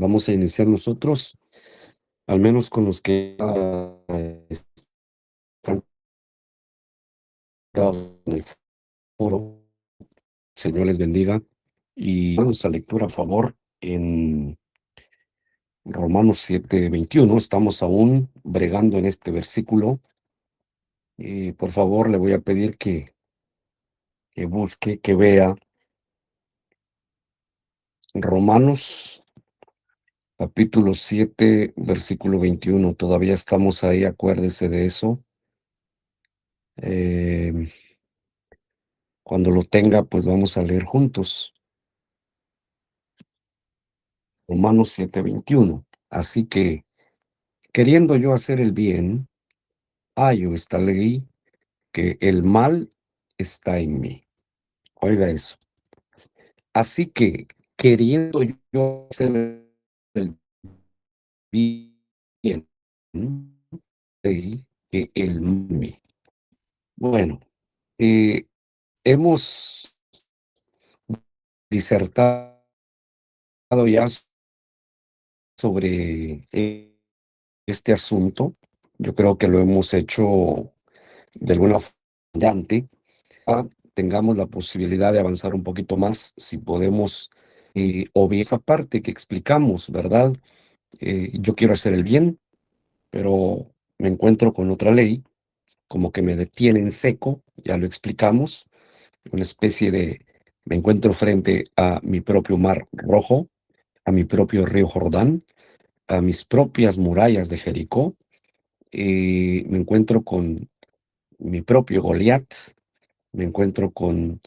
Vamos a iniciar nosotros, al menos con los que están en el foro. Señor les bendiga. Y nuestra lectura a favor en Romanos 7:21. Estamos aún bregando en este versículo. Por favor, le voy a pedir que busque, que vea Romanos capítulo 7, versículo 21. Todavía estamos ahí, acuérdese de eso. Eh, Cuando lo tenga, pues vamos a leer juntos. Romanos 7:21. Así que, queriendo yo hacer el bien, hallo esta ley, que el mal está en mí. Oiga eso. Así que, queriendo yo hacer el bien, ley que el mal. Bueno, hemos disertado ya sobre este asunto. Yo creo que lo hemos hecho de alguna forma. Tengamos la posibilidad de avanzar un poquito más, si podemos, o bien esa parte que explicamos, ¿verdad? Yo quiero hacer el bien, pero me encuentro con otra ley, como que me detiene en seco, ya lo explicamos, una especie de, me encuentro frente a mi propio mar Rojo, a mi propio río Jordán, a mis propias murallas de Jericó, me encuentro con mi propio Goliat, me encuentro con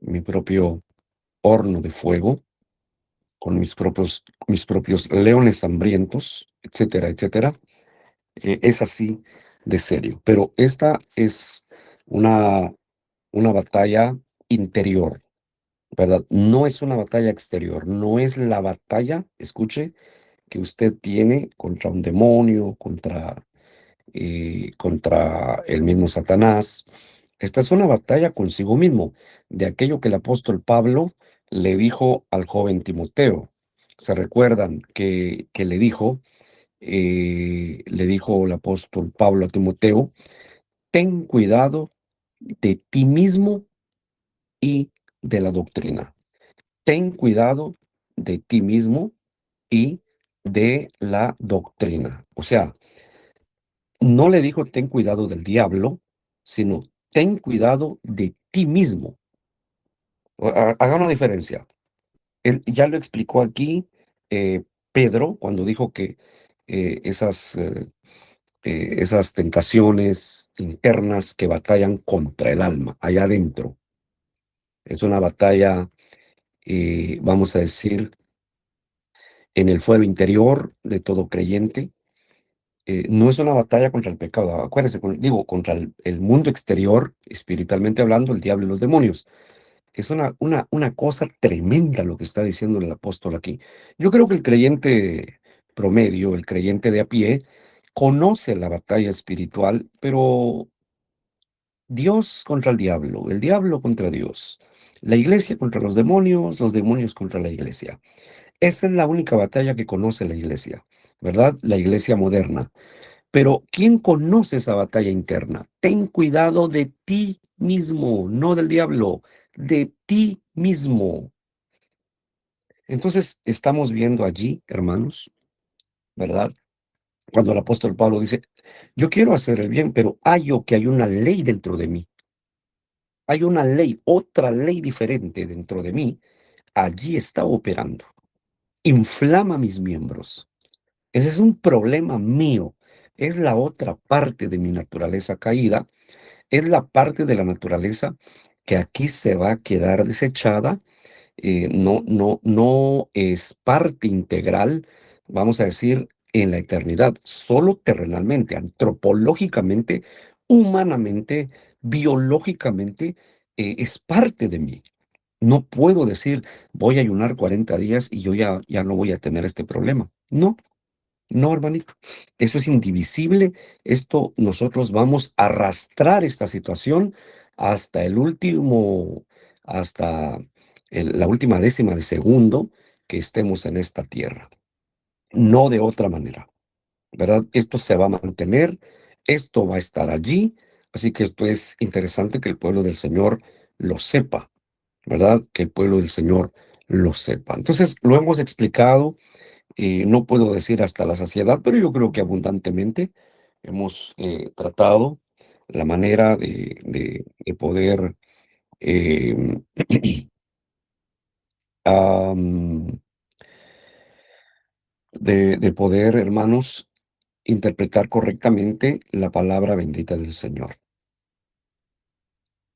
mi propio horno de fuego, con mis propios leones hambrientos, etcétera, etcétera. Es así de serio. Pero esta es una, una batalla interior, ¿verdad? No es una batalla exterior, no es la batalla, escuche, que usted tiene contra un demonio, contra el mismo Satanás. Esta es una batalla consigo mismo, de aquello que el apóstol Pablo le dijo al joven Timoteo. ¿Se recuerdan que le dijo el apóstol Pablo a Timoteo? Ten cuidado de ti mismo y de la doctrina. Ten cuidado de ti mismo y de la doctrina. O sea, no le dijo ten cuidado del diablo, sino ten cuidado de ti mismo. Haga una diferencia. Él ya lo explicó aquí, Pedro, cuando dijo que esas tentaciones internas que batallan contra el alma, allá adentro. Es una batalla, vamos a decir, en el fuero interior de todo creyente. No es una batalla contra el pecado, acuérdense, digo, contra el mundo exterior, espiritualmente hablando, el diablo y los demonios. Es una cosa tremenda lo que está diciendo el apóstol aquí. Yo creo que el creyente promedio, el creyente de a pie, conoce la batalla espiritual, pero Dios contra el diablo contra Dios, la iglesia contra los demonios contra la iglesia. Esa es la única batalla que conoce la iglesia, ¿verdad? La iglesia moderna. Pero ¿quién conoce esa batalla interna? Ten cuidado de ti mismo, no del diablo, de ti mismo. Entonces, estamos viendo allí, hermanos, ¿verdad? Cuando el apóstol Pablo dice, yo quiero hacer el bien, pero hallo que hay una ley dentro de mí. Hay una ley, otra ley diferente dentro de mí. Allí está operando. Inflama mis miembros. Ese es un problema mío. Es la otra parte de mi naturaleza caída. Es la parte de la naturaleza que aquí se va a quedar desechada. No es parte integral, vamos a decir, en la eternidad, solo terrenalmente, antropológicamente, humanamente, biológicamente, es parte de mí. No puedo decir, voy a ayunar 40 días y yo ya no voy a tener este problema. No, no, hermanito. Eso es indivisible. Esto nosotros vamos a arrastrar esta situación hasta hasta la última décima de segundo que estemos en esta tierra. no de otra manera, ¿verdad? Esto se va a mantener, esto va a estar allí, así que esto es interesante que el pueblo del Señor lo sepa, ¿verdad? Que el pueblo del Señor lo sepa. Entonces, lo hemos explicado, no puedo decir hasta la saciedad, pero yo creo que abundantemente hemos tratado la manera de poder, em, am, de poder, hermanos, interpretar correctamente la palabra bendita del Señor.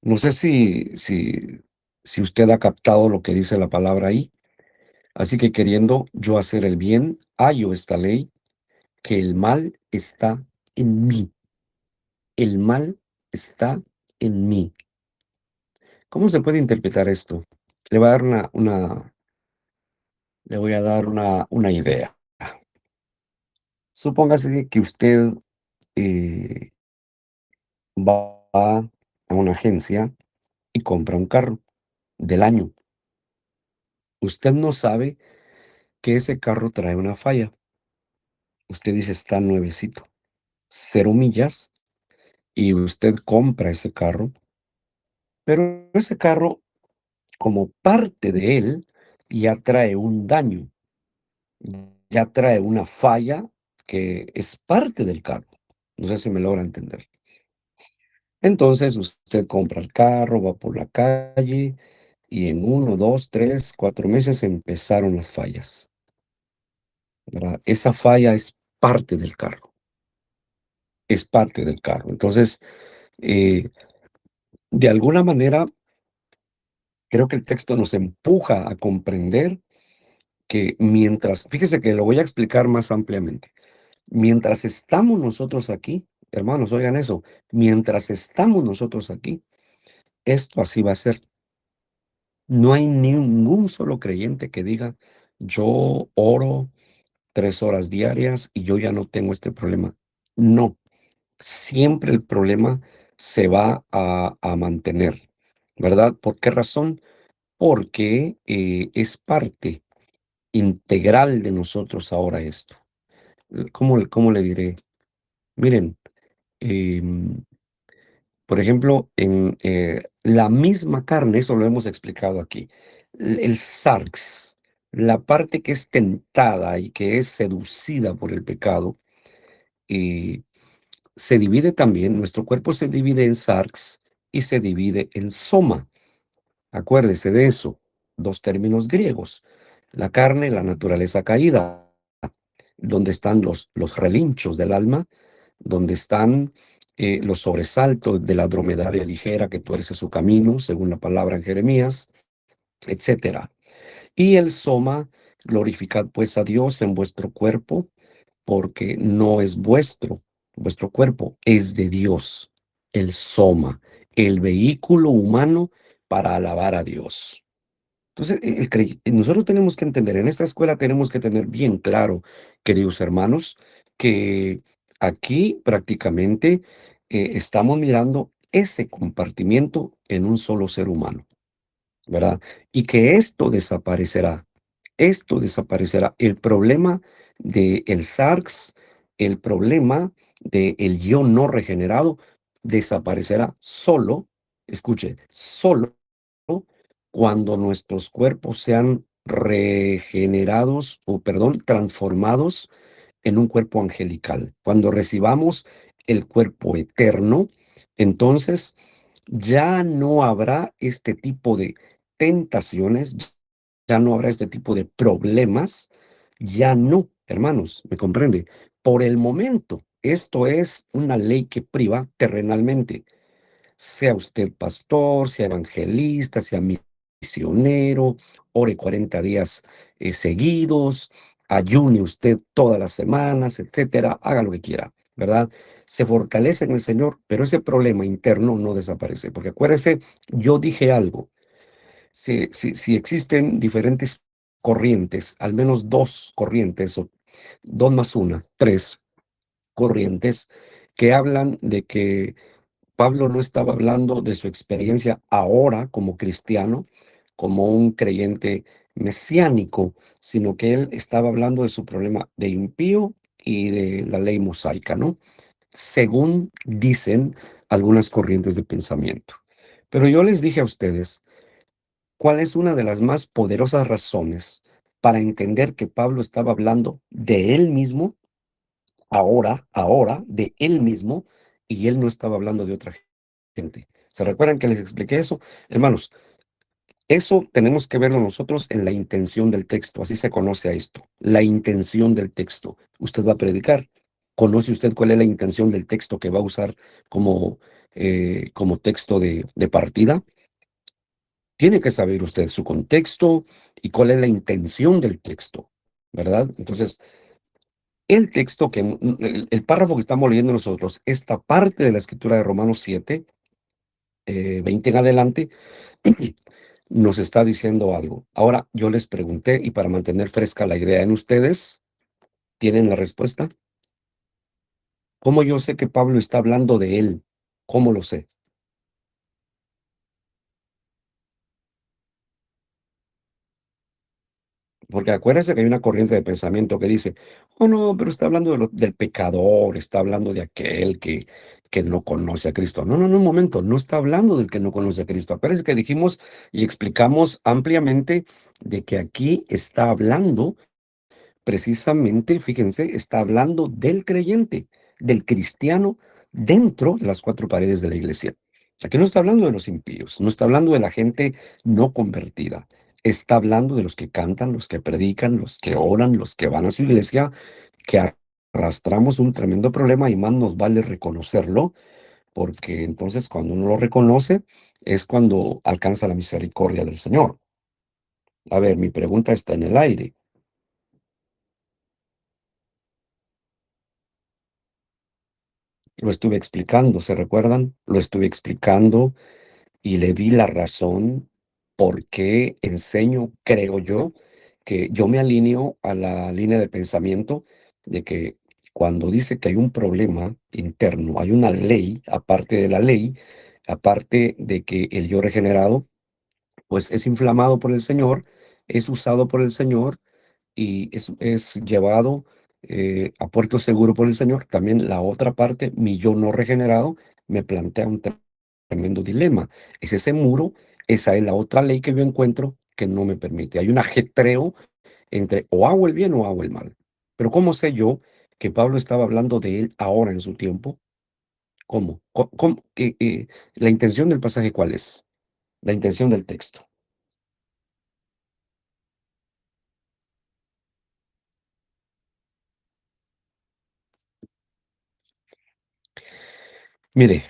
No sé si usted ha captado lo que dice la palabra ahí. Así que queriendo yo hacer el bien, hallo esta ley, que el mal está en mí. El mal está en mí. ¿Cómo se puede interpretar esto? Le voy a dar le voy a dar una idea. Supóngase que usted eh, va a una agencia y compra un carro del año. Usted no sabe que ese carro trae una falla. Usted dice está nuevecito, 0 millas, y usted compra ese carro, pero ese carro, como parte de él, ya trae un daño, ya trae una falla que es parte del carro. No sé si me logra entender. Entonces usted compra el carro, va por la calle y en 1, 2, 3, 4 meses empezaron las fallas, ¿verdad? Esa falla es parte del carro, es parte del carro. Entonces, eh, de alguna manera, creo que el texto nos empuja a comprender que mientras, fíjese que lo voy a explicar más ampliamente. Mientras estamos nosotros aquí, hermanos, oigan eso, mientras estamos nosotros aquí, esto así va a ser. No hay ningún solo creyente que diga, yo oro 3 horas diarias y yo ya no tengo este problema. No, siempre el problema se va a mantener, ¿verdad? ¿Por qué razón? Porque es parte integral de nosotros ahora esto. ¿Cómo le diré? Miren, em, por ejemplo, en la misma carne, eso lo hemos explicado aquí, el sarx, la parte que es tentada y que es seducida por el pecado, eh, se divide también, nuestro cuerpo se divide en sarx y se divide en soma. Acuérdese de eso, dos términos griegos. La carne, la naturaleza caída, donde están los relinchos del alma, donde están los sobresaltos de la dromedaria ligera que tuerce su camino, según la palabra en Jeremías, etcétera. Y el soma, glorificad pues a Dios en vuestro cuerpo, porque no es vuestro, vuestro cuerpo es de Dios, el soma, el vehículo humano para alabar a Dios. Entonces, nosotros tenemos que entender, en esta escuela tenemos que tener bien claro, queridos hermanos, que aquí prácticamente estamos mirando ese compartimiento en un solo ser humano, ¿verdad? Y que esto desaparecerá. El problema del SARS, el problema del yo no regenerado, desaparecerá solo, escuche, solo cuando nuestros cuerpos sean regenerados o, perdón, transformados en un cuerpo angelical. Cuando recibamos el cuerpo eterno, entonces ya no habrá este tipo de tentaciones, ya no habrá este tipo de problemas, ya no, hermanos, ¿me comprende? Por el momento, esto es una ley que priva terrenalmente. Sea usted pastor, sea evangelista, sea misionero, ore 40 días seguidos, ayune usted todas las semanas, etcétera, haga lo que quiera, ¿verdad? Se fortalece en el Señor, pero ese problema interno no desaparece, porque acuérdese, yo dije algo, si existen diferentes corrientes, al menos dos corrientes, o dos más una, tres corrientes, que hablan de que Pablo no estaba hablando de su experiencia ahora como cristiano, como un creyente mesiánico, sino que él estaba hablando de su problema de impío y de la ley mosaica, ¿no? Según dicen algunas corrientes de pensamiento. Pero yo les dije a ustedes, ¿cuál es una de las más poderosas razones para entender que Pablo estaba hablando de él mismo, ahora, de él mismo, y él no estaba hablando de otra gente? ¿Se recuerdan que les expliqué eso? Hermanos, eso tenemos que verlo nosotros en la intención del texto, así se conoce a esto, la intención del texto. Usted va a predicar. ¿Conoce usted cuál es la intención del texto que va a usar como, como texto de partida? Tiene que saber usted su contexto y cuál es la intención del texto, ¿verdad? Entonces, el texto el párrafo que estamos leyendo nosotros, esta parte de la escritura de Romanos 7, 20 en adelante, nos está diciendo algo. Ahora, yo les pregunté, y para mantener fresca la idea en ustedes, ¿tienen la respuesta? ¿Cómo yo sé que Pablo está hablando de él? ¿Cómo lo sé? Porque acuérdense que hay una corriente de pensamiento que dice, oh no, pero está hablando del pecador, está hablando de aquel que no conoce a Cristo. No, no, no, un momento, no está hablando del que no conoce a Cristo. Acuérdense que dijimos y explicamos ampliamente de que aquí está hablando precisamente, fíjense, está hablando del creyente, del cristiano dentro de las cuatro paredes de la iglesia. Aquí no está hablando de los impíos, no está hablando de la gente no convertida, está hablando de los que cantan, los que predican, los que oran, los que van a su iglesia, que arrastramos un tremendo problema y más nos vale reconocerlo, porque entonces cuando uno lo reconoce es cuando alcanza la misericordia del Señor. A ver, mi pregunta está en el aire. Lo estuve explicando, ¿se recuerdan? Lo estuve explicando y le di la razón por qué enseño, creo yo, que yo me alineo a la línea de pensamiento de que cuando dice que hay un problema interno, hay una ley, aparte de la ley, aparte de que el yo regenerado, pues es inflamado por el Señor, es usado por el Señor y es llevado a puerto seguro por el Señor. También la otra parte, mi yo no regenerado, me plantea un tremendo dilema. Es ese muro, esa es la otra ley que yo encuentro que no me permite. Hay un ajetreo entre o hago el bien o hago el mal. Pero ¿cómo sé yo que Pablo estaba hablando de él ahora en su tiempo? ¿Cómo? La intención del pasaje, ¿cuál es? La intención del texto. Mire,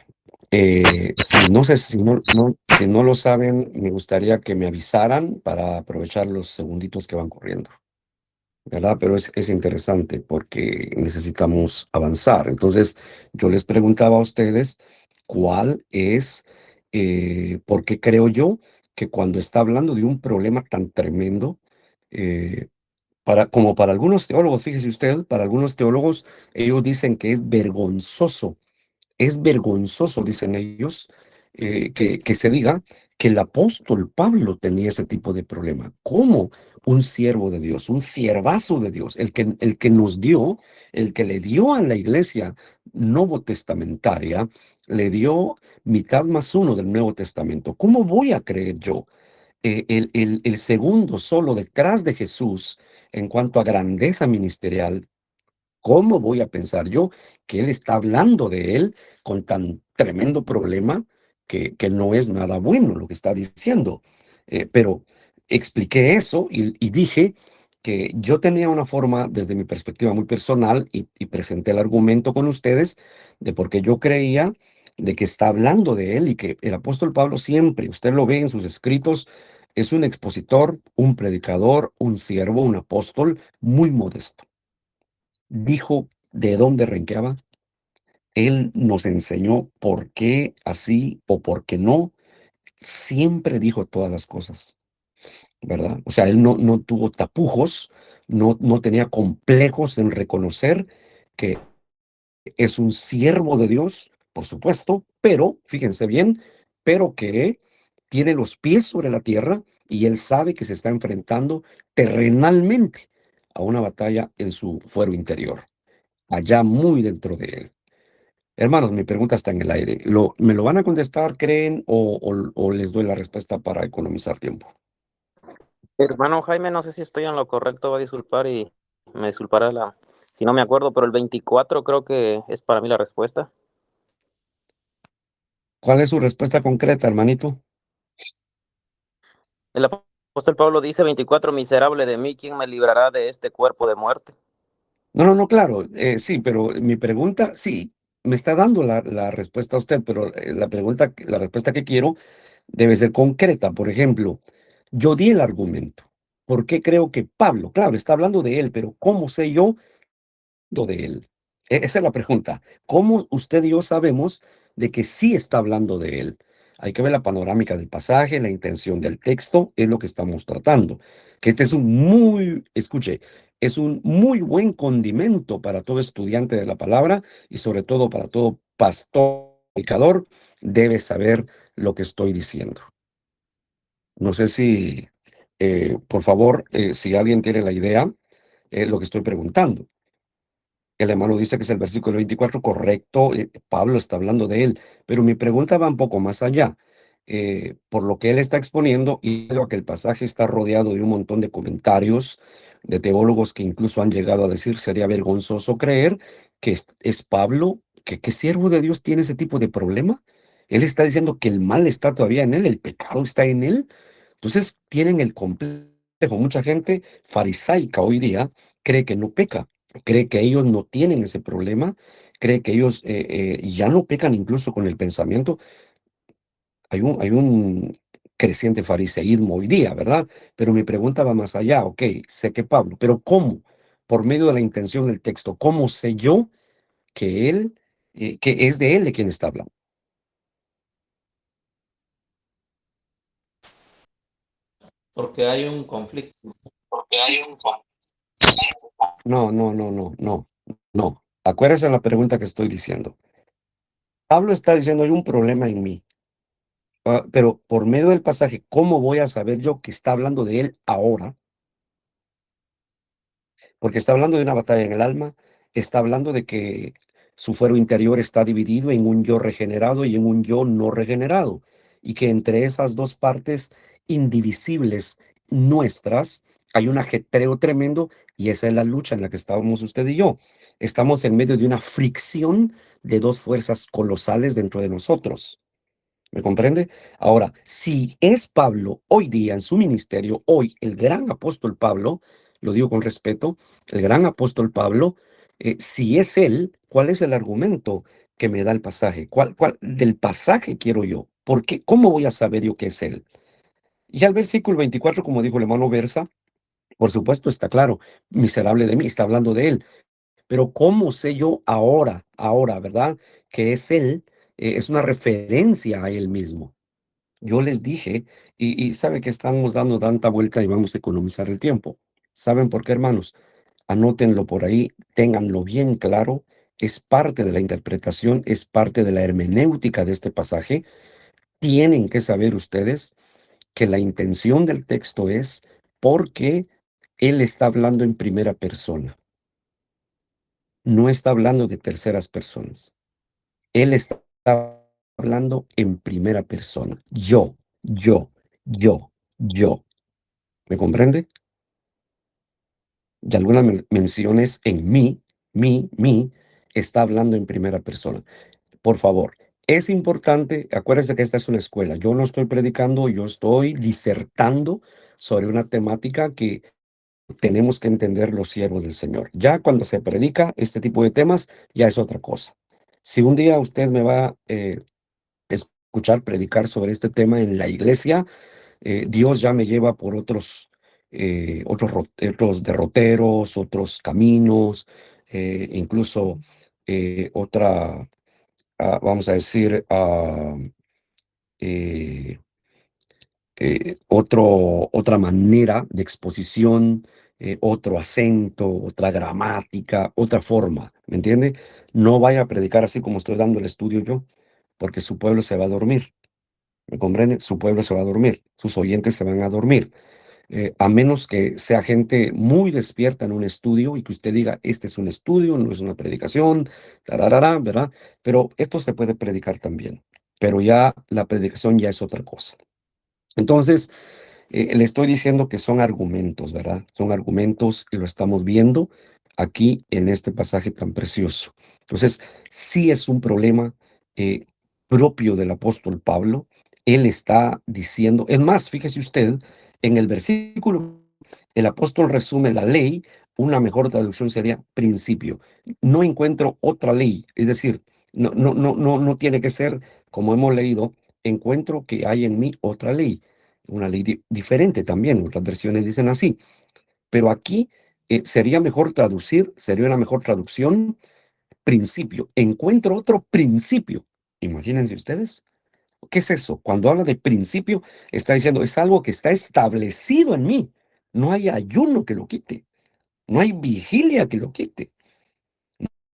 si no sé, si no lo saben, me gustaría que me avisaran para aprovechar los segunditos que van corriendo, ¿verdad? Pero es interesante porque necesitamos avanzar. Entonces, yo les preguntaba a ustedes cuál es, por qué creo yo que cuando está hablando de un problema tan tremendo, eh, como para algunos teólogos, fíjese usted, para algunos teólogos, ellos dicen que es vergonzoso, dicen ellos, que se diga que el apóstol Pablo tenía ese tipo de problema. ¿Cómo un siervo de Dios, un siervazo de Dios, el que nos dio, el que le dio a la iglesia nuevo testamentaria, le dio mitad más uno del Nuevo Testamento? ¿Cómo voy a creer yo? El segundo solo detrás de Jesús en cuanto a grandeza ministerial. ¿Cómo voy a pensar yo que él está hablando de él con tan tremendo problema que no es nada bueno lo que está diciendo? Pero expliqué eso y dije que yo tenía una forma, desde mi perspectiva muy personal, y presenté el argumento con ustedes de por qué yo creía de que está hablando de él y que el apóstol Pablo siempre, usted lo ve en sus escritos, es un expositor, un predicador, un siervo, un apóstol muy modesto. Dijo de dónde renqueaba, él nos enseñó por qué así o por qué no, siempre dijo todas las cosas, ¿verdad? O sea, él no tuvo tapujos, no tenía complejos en reconocer que es un siervo de Dios, por supuesto, pero, fíjense bien, pero que tiene los pies sobre la tierra y él sabe que se está enfrentando terrenalmente a una batalla en su fuero interior, allá muy dentro de él. Hermanos, mi pregunta está en el aire. ¿Me lo van a contestar, creen, o les doy la respuesta para economizar tiempo? Hermano Jaime, no sé si estoy en lo correcto, va a disculpar y me disculpará si no me acuerdo, pero el 24 creo que es para mí la respuesta. ¿Cuál es su respuesta concreta, hermanito? El apóstol Pablo dice 24, miserable de mí, ¿quién me librará de este cuerpo de muerte? No, no, no, claro, sí, pero mi pregunta, sí, me está dando la respuesta a usted, pero la respuesta que quiero debe ser concreta. Por ejemplo, yo di el argumento. ¿Por qué creo que Pablo, claro, está hablando de él, pero cómo sé yo de él? Esa es la pregunta. ¿Cómo usted y yo sabemos de que sí está hablando de él? Hay que ver la panorámica del pasaje, la intención del texto, es lo que estamos tratando. Que este es escuche, es un muy buen condimento para todo estudiante de la palabra y sobre todo para todo pastor, predicador, debe saber lo que estoy diciendo. No sé si, por favor, si alguien tiene la idea, lo que estoy preguntando. El hermano dice que es el versículo 24 correcto, Pablo está hablando de él, pero mi pregunta va un poco más allá. Por lo que él está exponiendo, y creo que el pasaje está rodeado de un montón de comentarios de teólogos que incluso han llegado a decir, sería vergonzoso creer que es Pablo, que siervo de Dios tiene ese tipo de problema. Él está diciendo que el mal está todavía en él, el pecado está en él. Entonces tienen el complejo. Mucha gente farisaica hoy día cree que no peca, cree que ellos no tienen ese problema, cree que ellos ya no pecan incluso con el pensamiento. Hay un creciente fariseísmo hoy día, ¿verdad? Pero mi pregunta va más allá. Ok, sé que Pablo, pero ¿cómo? Por medio de la intención del texto, ¿cómo sé yo que él, que es de él de quien está hablando? Porque hay un conflicto. No, no, no, no, no, no. Acuérdese la pregunta que estoy diciendo. Pablo está diciendo, hay un problema en mí. Pero por medio del pasaje, ¿cómo voy a saber yo que está hablando de él ahora? Porque está hablando de una batalla en el alma, está hablando de que su fuero interior está dividido en un yo regenerado y en un yo no regenerado, y que entre esas dos partes indivisibles nuestras hay un ajetreo tremendo, y esa es la lucha en la que estábamos usted y yo. Estamos en medio de una fricción de dos fuerzas colosales dentro de nosotros. ¿Me comprende? Ahora, si es Pablo hoy día en su ministerio, hoy el gran apóstol Pablo, lo digo con respeto, el gran apóstol Pablo, si es él, ¿cuál es el argumento que me da el pasaje? ¿Cuál del pasaje quiero yo? ¿Por qué? ¿Cómo voy a saber yo que es él? Y al versículo 24, como dijo el hermano Versa, por supuesto está claro, miserable de mí, está hablando de él, pero ¿cómo sé yo ahora, verdad? Que es él, es una referencia a él mismo. Yo les dije, y sabe que estamos dando tanta vuelta y vamos a economizar el tiempo. ¿Saben por qué, hermanos? Anótenlo por ahí, ténganlo bien claro. Es parte de la interpretación, es parte de la hermenéutica de este pasaje. Tienen que saber ustedes que la intención del texto es porque él está hablando en primera persona, no está hablando de terceras personas. Él está hablando en primera persona. Yo. ¿Me comprende? Y algunas menciones en mí, está hablando en primera persona. Por favor, es importante, acuérdense que esta es una escuela. Yo no estoy predicando, yo estoy disertando sobre una temática que tenemos que entender los siervos del Señor. Ya cuando se predica este tipo de temas, ya es otra cosa. Si un día usted me va a escuchar predicar sobre este tema en la iglesia, Dios ya me lleva por otros derroteros, otros caminos, incluso vamos a decir, eh, otra manera de exposición, otro acento, otra gramática, otra forma, ¿me entiende? No vaya a predicar así como estoy dando el estudio yo, porque su pueblo se va a dormir. ¿Me comprende? Su pueblo se va a dormir, sus oyentes se van a dormir. A menos que sea gente muy despierta en un estudio y que usted diga, este es un estudio, no es una predicación, tararara, ¿verdad? Pero esto se puede predicar también, pero ya la predicación ya es otra cosa. Entonces, le estoy diciendo que son argumentos, ¿verdad? Son argumentos y lo estamos viendo aquí en este pasaje tan precioso. Entonces, sí es un problema eh, propio del apóstol Pablo. Él está diciendo, es más, fíjese usted, en el versículo, el apóstol resume la ley, una mejor traducción sería principio. No encuentro otra ley, es decir, no tiene que ser, como hemos leído, encuentro que hay en mí otra ley, una ley diferente también, otras versiones dicen así, pero aquí sería mejor traducir, sería una mejor traducción, principio, encuentro otro principio. Imagínense ustedes, ¿qué es eso? Cuando habla de principio, está diciendo, es algo que está establecido en mí, no hay ayuno que lo quite, no hay vigilia que lo quite,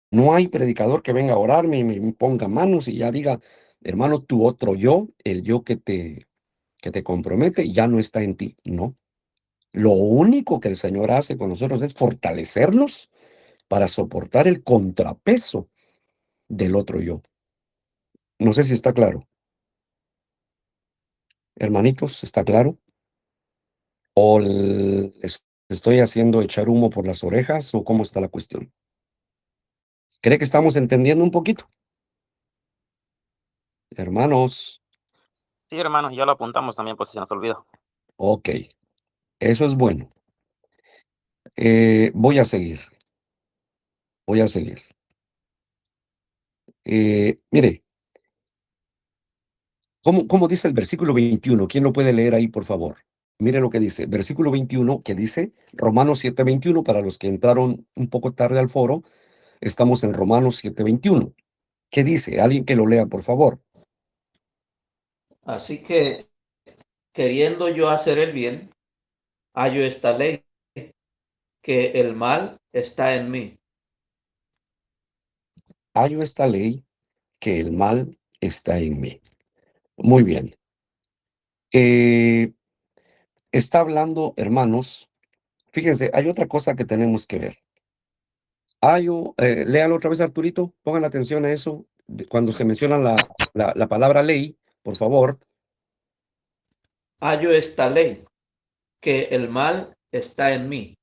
no hay predicador que venga a orarme y me ponga manos y ya diga, hermano, tu otro yo, el yo que te compromete, ya no está en ti, ¿no? Lo único que el Señor hace con nosotros es fortalecernos para soportar el contrapeso del otro yo. No sé si está claro. Hermanitos, ¿está claro? ¿O les estoy haciendo echar humo por las orejas o cómo está la cuestión? ¿Cree que estamos entendiendo un poquito? Hermanos, Sí, hermano, ya lo apuntamos también por si se nos olvida. ok, eso es bueno. Voy a seguir, voy a seguir. Mire, ¿cómo dice el versículo 21? ¿Quién lo puede leer ahí, por favor? Mire lo que dice, versículo 21, que dice Romanos 7:21, para los que entraron un poco tarde al foro, estamos en Romanos 7:21. ¿Qué dice? Alguien que lo lea, por favor. Así que, queriendo yo hacer el bien, hallo esta ley, que el mal está en mí. Hallo esta ley, que el mal está en mí. Muy bien. Eh, Está hablando, hermanos, fíjense, hay otra cosa que tenemos que ver. Léalo otra vez, Arturito, pongan atención a eso, cuando se menciona la palabra ley, por favor. Hallo esta ley, que el mal está en mí.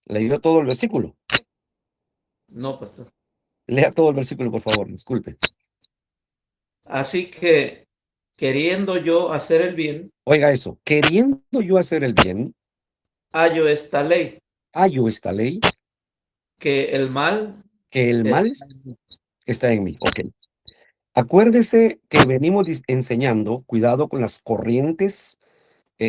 Leyó todo el versículo. No, pastor. Lea todo el versículo, por favor, disculpe. Así que, queriendo yo hacer el bien, Oiga eso, queriendo yo hacer el bien, hallo esta ley, hallo esta ley, que el mal que el mal está en mí. está en mí. Ok. Acuérdese que venimos enseñando, cuidado con las corrientes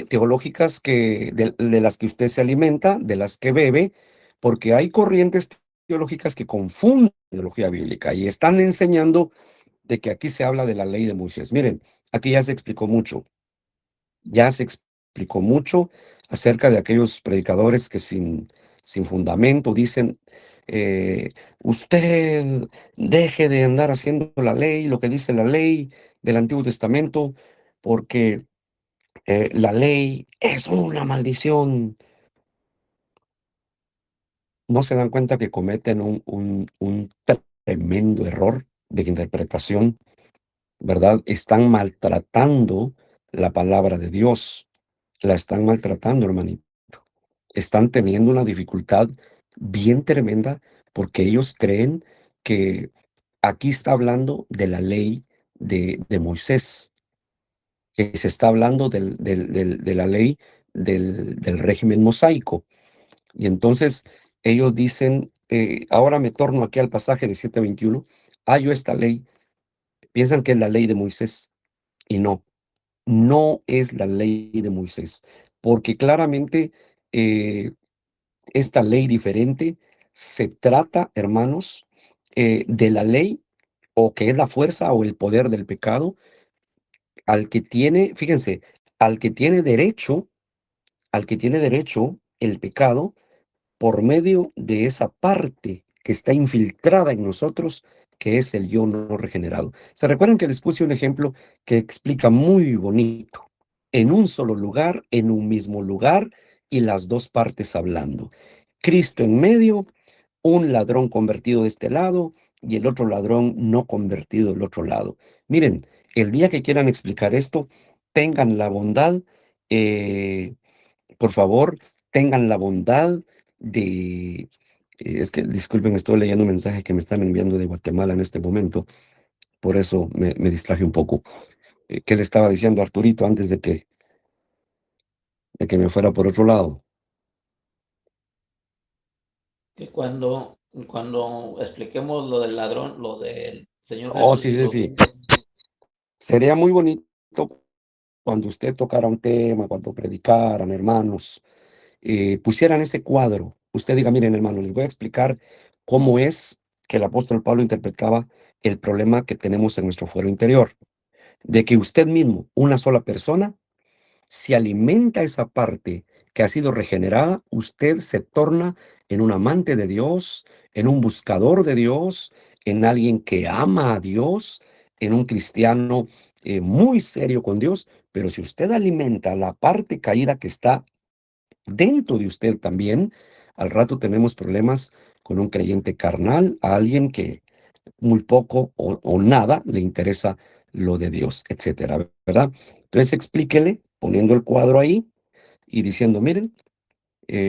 teológicas de las que usted se alimenta, de las que bebe, porque hay corrientes teológicas que confunden la teología bíblica y están enseñando de que aquí se habla de la ley de Moisés. Miren, aquí ya se explicó mucho. Ya se explicó mucho acerca de aquellos predicadores que sin fundamento dicen, usted deje de andar haciendo la ley, lo que dice la ley del Antiguo Testamento, porque la ley es una maldición. No se dan cuenta que cometen un tremendo error de interpretación, ¿verdad? Están maltratando la palabra de Dios. La están maltratando, hermanito. Están teniendo una dificultad bien tremenda porque ellos creen que aquí está hablando de la ley de Moisés, que se está hablando de la ley del régimen mosaico. Y entonces ellos dicen, ahora me torno aquí al pasaje de 7:21, hallo esta ley, piensan que es la ley de Moisés y no es la ley de Moisés, porque claramente esta ley diferente se trata, hermanos, de la ley o que es la fuerza o el poder del pecado al que tiene, fíjense, al que tiene derecho, al que tiene derecho el pecado por medio de esa parte que está infiltrada en nosotros, que es el yo no regenerado. ¿Se recuerdan que les puse un ejemplo que explica muy bonito? En un solo lugar, en un mismo lugar y las dos partes hablando. Cristo en medio, un ladrón convertido de este lado y el otro ladrón no convertido del otro lado. Miren, el día que quieran explicar esto, tengan la bondad, eh, por favor, tengan la bondad de... es que, disculpen, estoy leyendo un mensaje que me están enviando de Guatemala en este momento, por eso me distraje un poco. ¿Qué le estaba diciendo a Arturito antes de que me fuera por otro lado? Que cuando expliquemos lo del ladrón, lo del Señor Oh, Jesús sí, y sí, los sí. Sería muy bonito cuando usted tocara un tema, cuando predicaran, hermanos, pusieran ese cuadro. Usted diga, miren, hermanos, les voy a explicar cómo es que el apóstol Pablo interpretaba el problema que tenemos en nuestro fuero interior, de que usted mismo, una sola persona, si alimenta esa parte que ha sido regenerada, usted se torna en un amante de Dios, en un buscador de Dios, en alguien que ama a Dios, en un cristiano muy serio con Dios. Pero si usted alimenta la parte caída que está dentro de usted también, al rato tenemos problemas con un creyente carnal, a alguien que muy poco o nada le interesa lo de Dios, etcétera, ¿verdad? Entonces explíquele poniendo el cuadro ahí y diciendo, miren,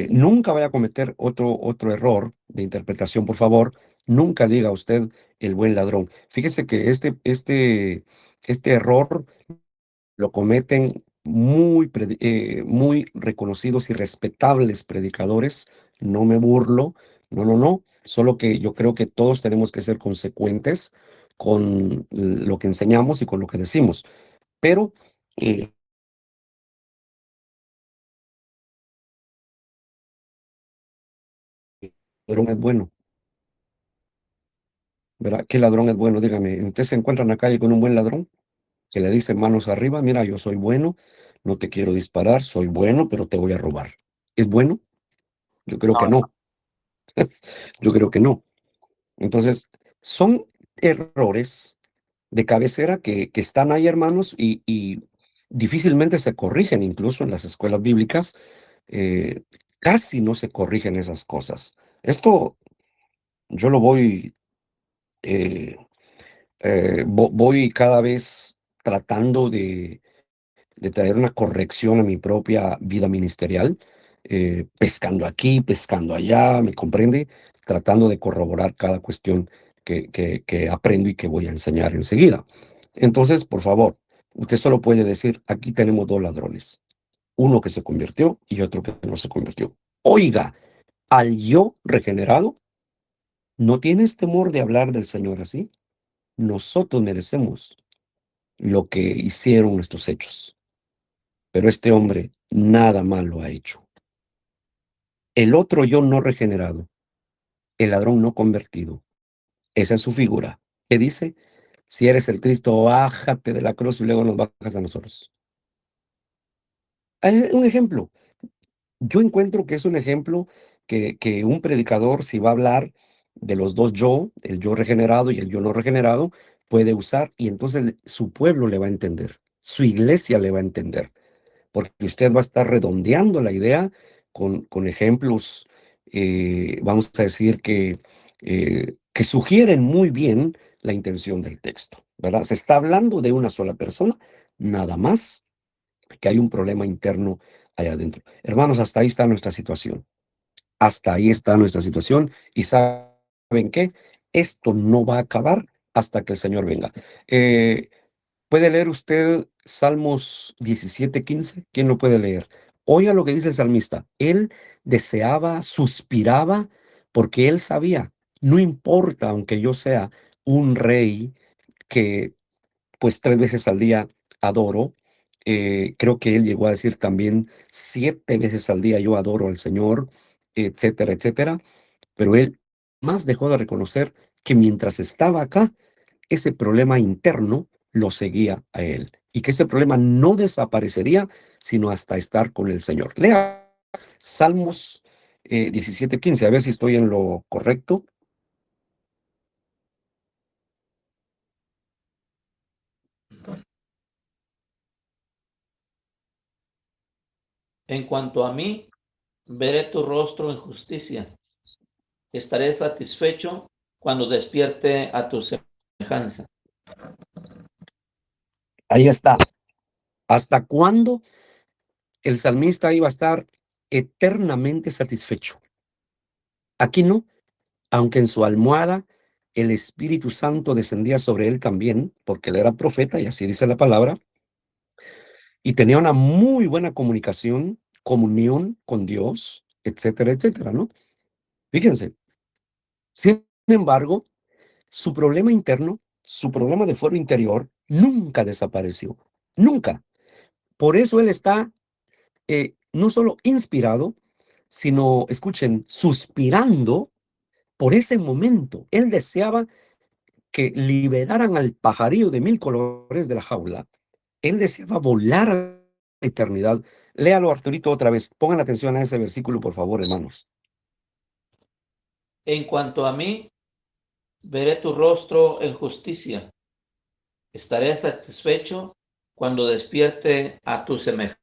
nunca vaya a cometer otro error de interpretación, por favor, nunca diga usted el buen ladrón. Fíjese que este error lo cometen muy reconocidos y respetables predicadores. No me burlo, no, no, no. Solo que yo creo que todos tenemos que ser consecuentes con lo que enseñamos y con lo que decimos. Pero el ladrón es bueno, ¿verdad? ¿Qué ladrón es bueno? Dígame, ¿usted se encuentra en la calle con un buen ladrón que le dice manos arriba, mira, yo soy bueno, no te quiero disparar, soy bueno, pero te voy a robar? ¿Es bueno? Yo creo que No, no, yo creo que no. Entonces, son errores de cabecera que están ahí, hermanos, y difícilmente se corrigen, incluso en las escuelas bíblicas, eh, casi no se corrigen esas cosas. Esto yo lo eh, voy cada vez tratando de traer una corrección a mi propia vida ministerial, pescando aquí, pescando allá, ¿me comprende? Tratando de corroborar cada cuestión que aprendo y que voy a enseñar enseguida. Entonces, por favor, usted solo puede decir, aquí tenemos dos ladrones, uno que se convirtió y otro que no se convirtió. Oiga, al yo regenerado, ¿no tienes temor de hablar del Señor así? Nosotros merecemos lo que hicieron nuestros hechos. Pero este hombre nada malo ha hecho. El otro yo no regenerado, el ladrón no convertido, esa es su figura. ¿Qué dice? Si eres el Cristo, bájate de la cruz y luego nos bajas a nosotros. Un ejemplo. Yo encuentro que es un ejemplo que un predicador, si va a hablar de los dos yo, el yo regenerado y el yo no regenerado, puede usar y entonces su pueblo le va a entender, su iglesia le va a entender. Porque usted va a estar redondeando la idea con ejemplos, vamos a decir que sugieren muy bien la intención del texto, ¿verdad? Se está hablando de una sola persona, nada más que hay un problema interno allá adentro. Hermanos, hasta ahí está nuestra situación. Hasta ahí está nuestra situación. ¿Y saben qué? Esto no va a acabar hasta que el Señor venga. Eh, ¿Puede leer usted Salmos 17:15? ¿Quién lo puede leer? Oiga lo que dice el salmista. Él deseaba, suspiraba, porque él sabía, no importa, aunque yo sea un rey que pues 3 veces al día adoro, creo que él llegó a decir también 7 veces al día yo adoro al Señor, etcétera, etcétera, pero él más dejó de reconocer que mientras estaba acá, ese problema interno lo seguía a él y que ese problema no desaparecería sino hasta estar con el Señor. Lea Salmos 17:15, a ver si estoy en lo correcto. En cuanto a mí, veré tu rostro en justicia. Estaré satisfecho cuando despierte a tu semejanza. Ahí está. ¿Hasta cuándo el salmista iba a estar eternamente satisfecho? Aquí no, aunque en su almohada el Espíritu Santo descendía sobre él también, porque él era profeta, y así dice la palabra, y tenía una muy buena comunicación, comunión con Dios, etcétera, etcétera, ¿no? Fíjense, sin embargo, su problema interno, su problema de fuero interior, nunca desapareció, nunca. Por eso él está no solo inspirado, sino, escuchen, suspirando por ese momento. Él deseaba que liberaran al pajarillo de mil colores de la jaula. Él deseaba volar a la eternidad. Léalo, Arturito, otra vez. Pongan atención a ese versículo, por favor, hermanos. En cuanto a mí, veré tu rostro en justicia. Estaré satisfecho cuando despierte a tu semejanza.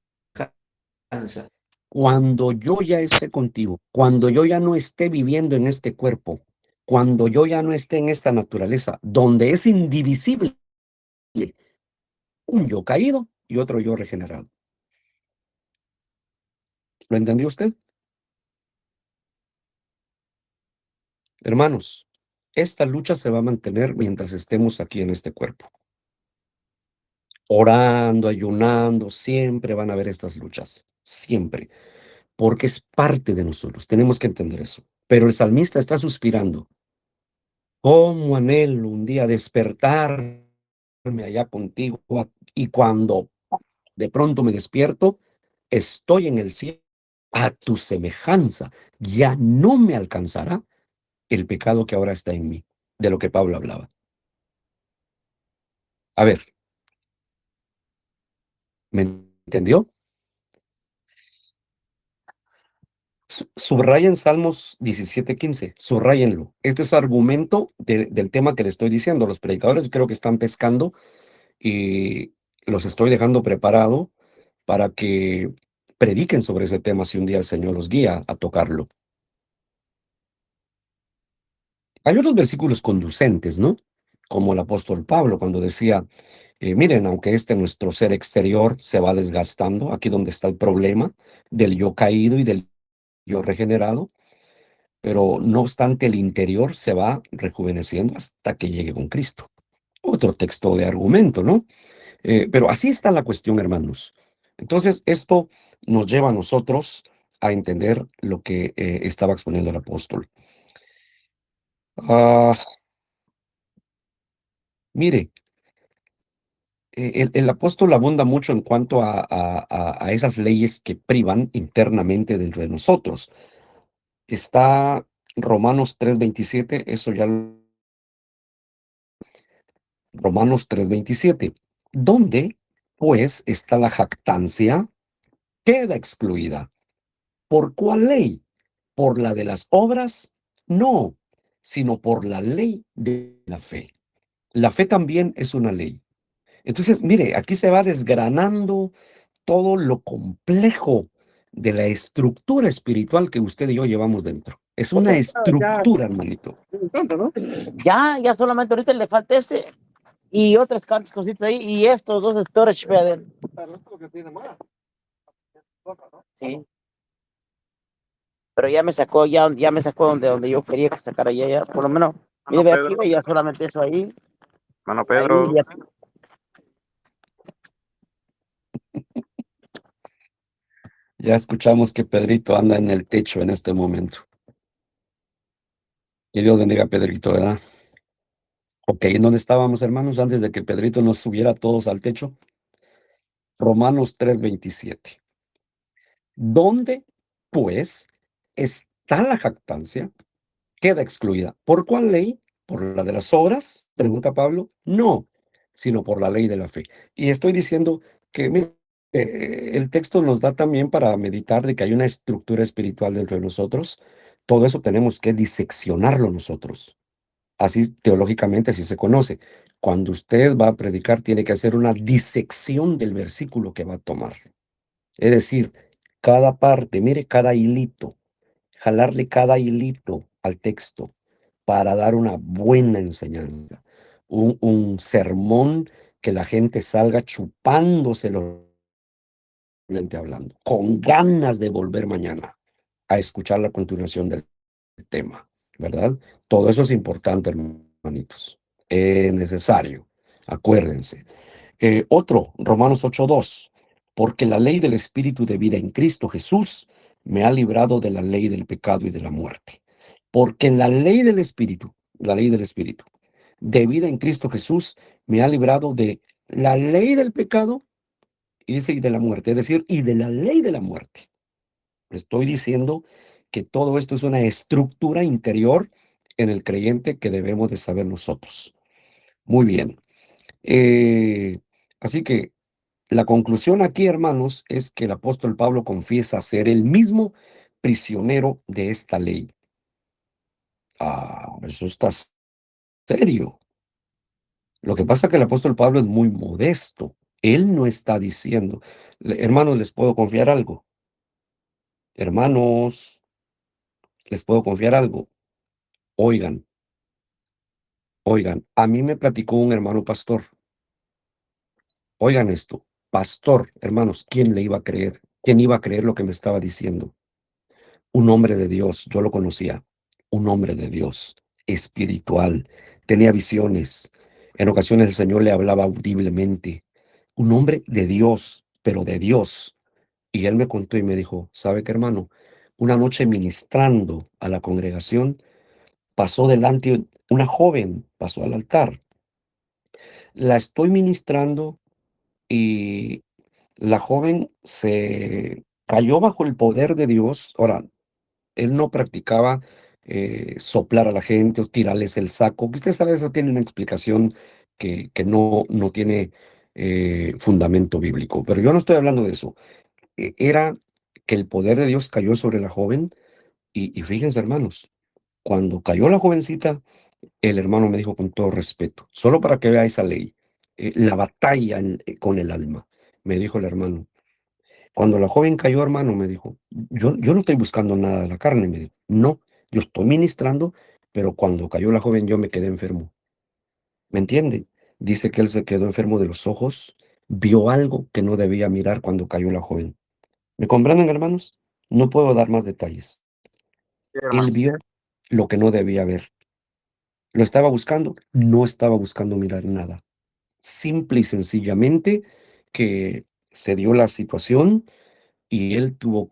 Cuando yo ya esté contigo, cuando yo ya no esté viviendo en este cuerpo, cuando yo ya no esté en esta naturaleza, donde es indivisible un yo caído y otro yo regenerado. ¿Lo entendió usted? Hermanos, esta lucha se va a mantener mientras estemos aquí en este cuerpo. Orando, ayunando, siempre van a haber estas luchas, siempre, porque es parte de nosotros, tenemos que entender eso. Pero el salmista está suspirando. ¿Cómo anhelo un día despertarme allá contigo? Y cuando de pronto me despierto, estoy en el cielo a tu semejanza. Ya no me alcanzará el pecado que ahora está en mí, de lo que Pablo hablaba. A ver, ¿me entendió? Subrayen Salmos 17:15, subrayenlo. Este es argumento del tema que le estoy diciendo. Los predicadores creo que están pescando y los estoy dejando preparado para que prediquen sobre ese tema si un día el Señor los guía a tocarlo. Hay otros versículos conducentes, ¿no? Como el apóstol Pablo cuando decía, miren, aunque nuestro ser exterior se va desgastando, aquí donde está el problema del yo caído y del yo regenerado, pero no obstante el interior se va rejuveneciendo hasta que llegue con Cristo. Otro texto de argumento, ¿no? Pero así está la cuestión, hermanos. Entonces, esto nos lleva a nosotros a entender lo que estaba exponiendo el apóstol. Ah, mire, el apóstol abunda mucho en cuanto a esas leyes que privan internamente dentro de nosotros. Está Romanos 3:27, eso ya Romanos 3:27, donde pues está la jactancia, queda excluida. ¿Por cuál ley? ¿Por la de las obras? No, sino por la ley de la fe. La fe también es una ley. Entonces, mire, aquí se va desgranando todo lo complejo de la estructura espiritual que usted y yo llevamos dentro. Es una estructura, hermanito. Ya solamente ahorita le falta este y otras cuantas cositas ahí y estos dos storage pedal. Pero esto es lo que tiene más. Sí. Pero ya me sacó donde yo quería que sacara ya, por lo menos. Mire, ve aquí, ya solamente eso ahí. Mano Pedro. Ahí, ya. Ya escuchamos que Pedrito anda en el techo en este momento. Que Dios bendiga a Pedrito, ¿verdad? Ok, ¿en dónde estábamos, hermanos, antes de que Pedrito nos subiera todos al techo? Romanos 3:27. ¿Dónde, pues, está la jactancia? Queda excluida. ¿Por cuál ley? ¿Por la de las obras? Pregunta Pablo. No, sino por la ley de la fe. Y estoy diciendo que, mire, el texto nos da también para meditar de que hay una estructura espiritual dentro de nosotros. Todo eso tenemos que diseccionarlo nosotros. Así teológicamente así se conoce. Cuando usted va a predicar, tiene que hacer una disección del versículo que va a tomar. Es decir, cada parte, mire cada hilito, jalarle cada hilito al texto para dar una buena enseñanza, un sermón que la gente salga chupándoselo hablando, con ganas de volver mañana a escuchar la continuación del tema, ¿verdad? Todo eso es importante, hermanitos. Es necesario. Acuérdense. Otro, Romanos 8:2. Porque la ley del Espíritu de vida en Cristo Jesús me ha librado de la ley del pecado y de la muerte. Porque la ley del Espíritu de vida en Cristo Jesús me ha librado de la ley del pecado y dice y de la muerte, es decir, y de la ley de la muerte. Estoy diciendo que todo esto es una estructura interior en el creyente que debemos de saber nosotros. Muy bien. Así que la conclusión aquí, hermanos, es que el apóstol Pablo confiesa ser el mismo prisionero de esta ley. Eso está serio. Lo que pasa es que el apóstol Pablo es muy modesto. Él no está diciendo, hermanos, ¿les puedo confiar algo? Hermanos, ¿les puedo confiar algo? Oigan, oigan, a mí me platicó un hermano pastor. Oigan esto, pastor, hermanos, ¿quién le iba a creer? ¿Quién iba a creer lo que me estaba diciendo? Un hombre de Dios, yo lo conocía, un hombre de Dios, espiritual, tenía visiones. En ocasiones el Señor le hablaba audiblemente. Un hombre de Dios, pero de Dios. Y él me contó y me dijo, ¿sabe qué, hermano? Una noche ministrando a la congregación, pasó delante una joven, pasó al altar. La estoy ministrando y la joven se cayó bajo el poder de Dios. Ahora, él no practicaba soplar a la gente o tirarles el saco, que usted sabe, eso tiene una explicación que no tiene fundamento bíblico, pero yo no estoy hablando de eso. Era que el poder de Dios cayó sobre la joven y fíjense, hermanos, cuando cayó la jovencita, el hermano me dijo con todo respeto, solo para que vea esa ley, la batalla con el alma, me dijo el hermano. Cuando la joven cayó, hermano, me dijo, yo no estoy buscando nada de la carne, me dijo, no, yo estoy ministrando, pero cuando cayó la joven yo me quedé enfermo. ¿Me entiende? Dice que él se quedó enfermo de los ojos, vio algo que no debía mirar cuando cayó la joven. ¿Me comprenden, hermanos? No puedo dar más detalles. Sí, Él hermano. vio lo que no debía ver. Lo estaba buscando, no estaba buscando mirar nada. Simple y sencillamente que se dio la situación y él tuvo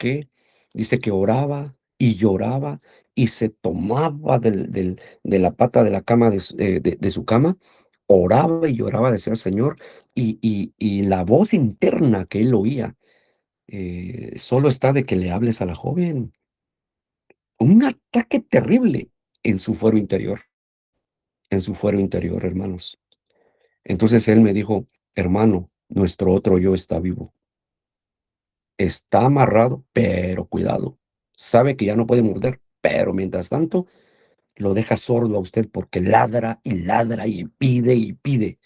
dice que oraba y lloraba y se tomaba de la pata de la cama de su cama, oraba y lloraba, decía el Señor, y la voz interna que él oía, solo está de que le hables a la joven. Un ataque terrible en su fuero interior, hermanos. Entonces él me dijo, hermano, nuestro otro yo está vivo. Está amarrado, pero cuidado. Sabe que ya no puede morder, pero mientras tanto lo deja sordo a usted porque ladra y pide y pide.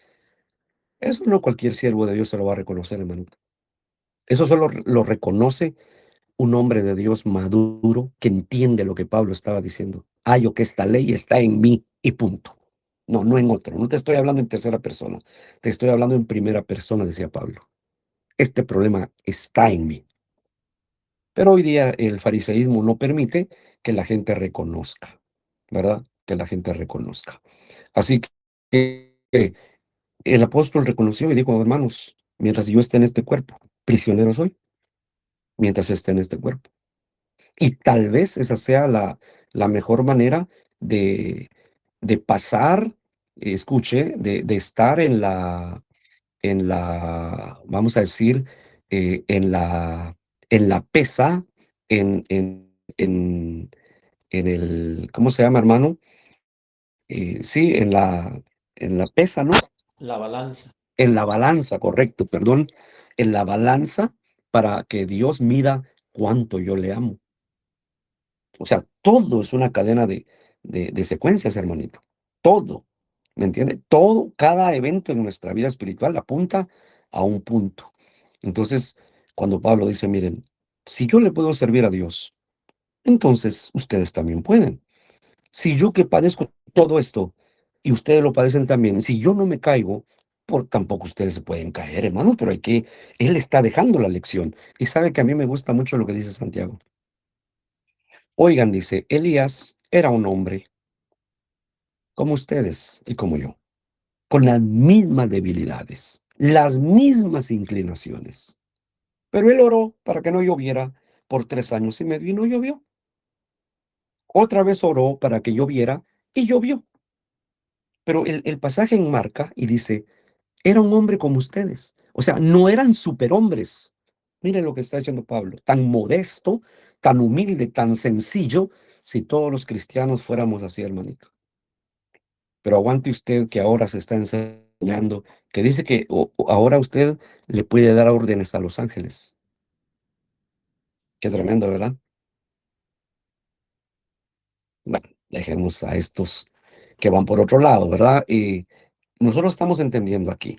Eso no cualquier siervo de Dios se lo va a reconocer, hermano. Eso solo lo reconoce un hombre de Dios maduro que entiende lo que Pablo estaba diciendo. Hallo que esta ley está en mí y punto. No, no en otro. No te estoy hablando en tercera persona. Te estoy hablando en primera persona, decía Pablo. Este problema está en mí. Pero hoy día el fariseísmo no permite que la gente reconozca, ¿verdad? Que la gente reconozca. Así que el apóstol reconoció y dijo, hermanos, mientras yo esté en este cuerpo, prisionero soy, mientras esté en este cuerpo. Y tal vez esa sea la mejor manera de, de pasar, escuche, de estar vamos a decir, en la pesa, en el, ¿cómo se llama, hermano? Sí, en la pesa, ¿no? La balanza. En la balanza, correcto, perdón, en la balanza para que Dios mida cuánto yo le amo. O sea, todo es una cadena de secuencias, hermanito. Todo, ¿me entiende? Todo, cada evento en nuestra vida espiritual apunta a un punto. Entonces, cuando Pablo dice, miren, Si yo le puedo servir a Dios, entonces ustedes también pueden. Si yo que padezco todo esto y ustedes lo padecen también, si yo no me caigo, tampoco ustedes se pueden caer, hermano, pero él está dejando la lección. Y sabe que a mí me gusta mucho lo que dice Santiago. Oigan, dice, Elías era un hombre como ustedes y como yo, con las mismas debilidades, las mismas inclinaciones. Pero él oró para que no lloviera por 3 años y medio y no llovió. Otra vez oró para que lloviera y llovió. Pero el pasaje enmarca y dice, era un hombre como ustedes. O sea, no eran superhombres. Miren lo que está diciendo Pablo, tan modesto, tan humilde, tan sencillo, si todos los cristianos fuéramos así, hermanito. Pero aguante usted que ahora se está enseñando, que dice que ahora usted le puede dar órdenes a los ángeles. Qué tremendo, ¿verdad? Bueno, dejemos a estos que van por otro lado, ¿verdad? Y nosotros estamos entendiendo aquí.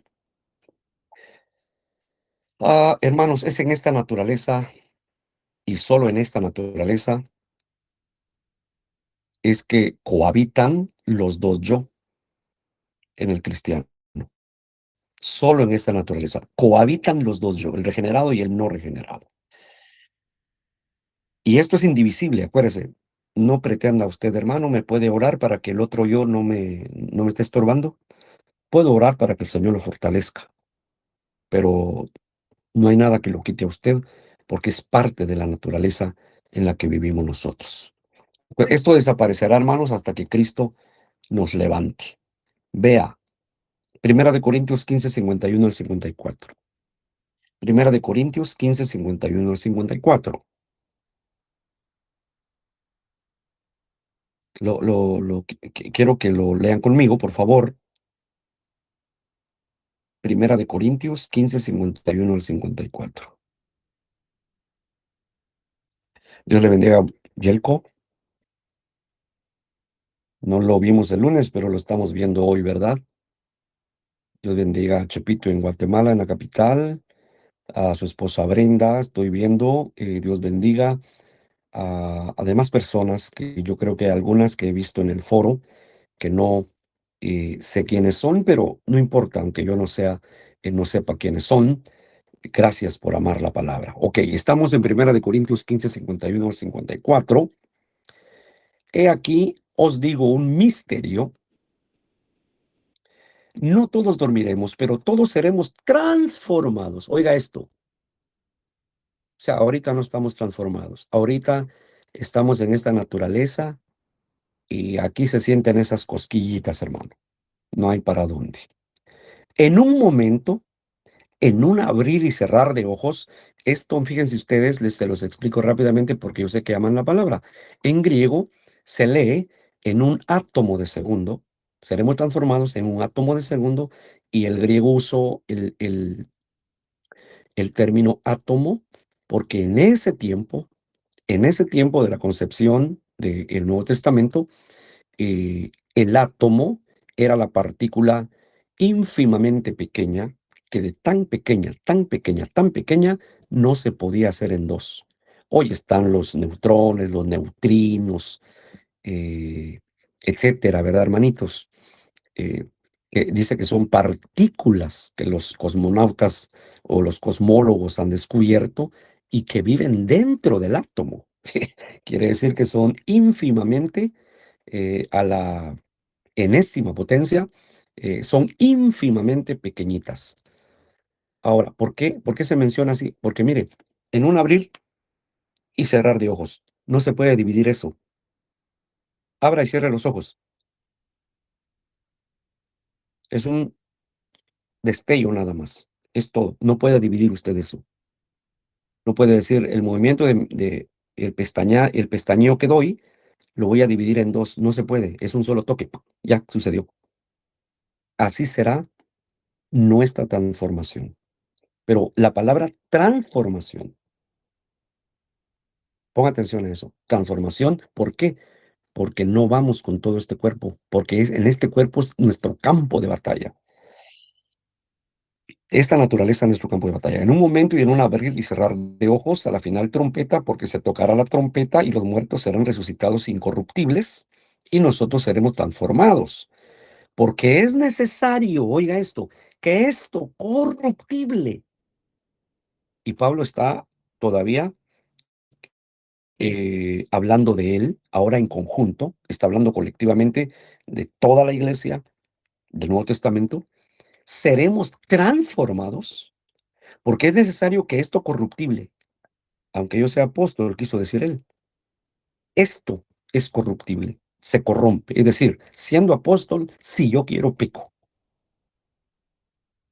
Hermanos, es en esta naturaleza y solo en esta naturaleza es que cohabitan los dos yo en el cristiano. Solo en esta naturaleza cohabitan los dos yo, el regenerado y el no regenerado. Y esto es indivisible, acuérdese. No pretenda usted, hermano, me puede orar para que el otro yo no me esté estorbando. Puedo orar para que el Señor lo fortalezca, pero no hay nada que lo quite a usted porque es parte de la naturaleza en la que vivimos nosotros. Pues esto desaparecerá, hermanos, hasta que Cristo nos levante. Vea, Primera de Corintios 15, 51 al 54. Primera de Corintios 15, 51 al 54. Quiero que lo lean conmigo, por favor. Primera de Corintios 15, 51 al 54. Dios le bendiga, Yelko. No lo vimos el lunes, pero lo estamos viendo hoy, ¿verdad? Dios bendiga a Chepito en Guatemala, en la capital, a su esposa Brenda, estoy viendo. Dios bendiga a demás personas, que yo creo que hay algunas que he visto en el foro, que no sé quiénes son, pero no importa, aunque yo no sepa quiénes son. Gracias por amar la palabra. Ok, estamos en Primera de Corintios 15, 51 al 54. He aquí, os digo un misterio. No todos dormiremos, pero todos seremos transformados. Oiga esto. O sea, ahorita no estamos transformados. Ahorita estamos en esta naturaleza y aquí se sienten esas cosquillitas, hermano. No hay para dónde. En un momento, en un abrir y cerrar de ojos, esto, fíjense ustedes, se los explico rápidamente porque yo sé que aman la palabra. En griego se lee en un átomo de segundo. Seremos transformados en un átomo de segundo y el griego usó el término átomo porque en ese tiempo de la concepción del Nuevo Testamento, el átomo era la partícula ínfimamente pequeña, que de tan pequeña, tan pequeña, tan pequeña, no se podía hacer en dos. Hoy están los neutrones, los neutrinos, eh, etcétera, ¿verdad, hermanitos? eh, que dice que son partículas que los cosmonautas o los cosmólogos han descubierto y que viven dentro del átomo. Quiere decir que son ínfimamente a la enésima potencia, son ínfimamente pequeñitas. Ahora, ¿por qué se menciona así? Porque mire, en un abrir y cerrar de ojos, no se puede dividir eso. Abra y cierre los ojos. Es un destello nada más. Es todo. No puede dividir usted eso. No puede decir el movimiento el pestañeo que doy, lo voy a dividir en dos. No se puede. Es un solo toque. Ya sucedió. Así será nuestra transformación. Pero la palabra transformación, ponga atención a eso. Transformación, ¿por qué? Porque no vamos con todo este cuerpo, porque en este cuerpo es nuestro campo de batalla. Esta naturaleza es nuestro campo de batalla. En un momento y en un abrir y cerrar de ojos, a la final trompeta, porque se tocará la trompeta y los muertos serán resucitados incorruptibles y nosotros seremos transformados. Porque es necesario, oiga esto, que esto corruptible. Y Pablo está todavía hablando de él, ahora en conjunto, está hablando colectivamente de toda la iglesia del Nuevo Testamento. Seremos transformados porque es necesario que esto corruptible, aunque yo sea apóstol, quiso decir él, esto es corruptible, se corrompe. Es decir, siendo apóstol, si yo quiero peco,